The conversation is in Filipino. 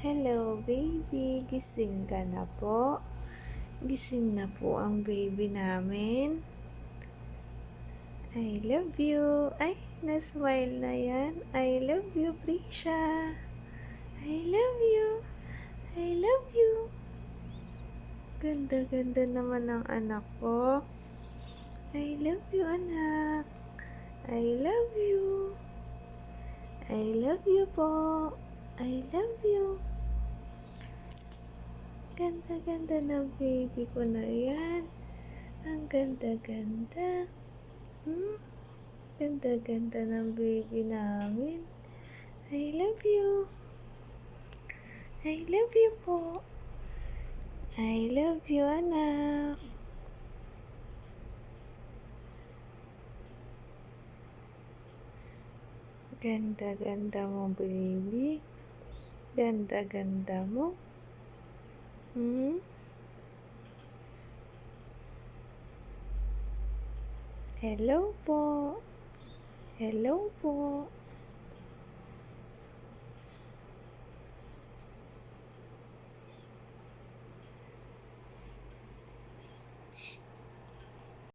Hello, baby. Gising ka na po? Gising na po ang baby namin. I love you. Ay, na-smile na yan. I love you, Prisha. I love you. I love you. Ganda-ganda naman ng anak ko. I love you, anak. I love you. I love you po. I love you. Ganda-ganda ng baby ko na yan. Ang ganda-ganda. Ganda-ganda ng baby namin. I love you. I love you po. I love you, anak. Ganda-ganda mo, baby. Ganda-ganda mo. Hello po. Hello po.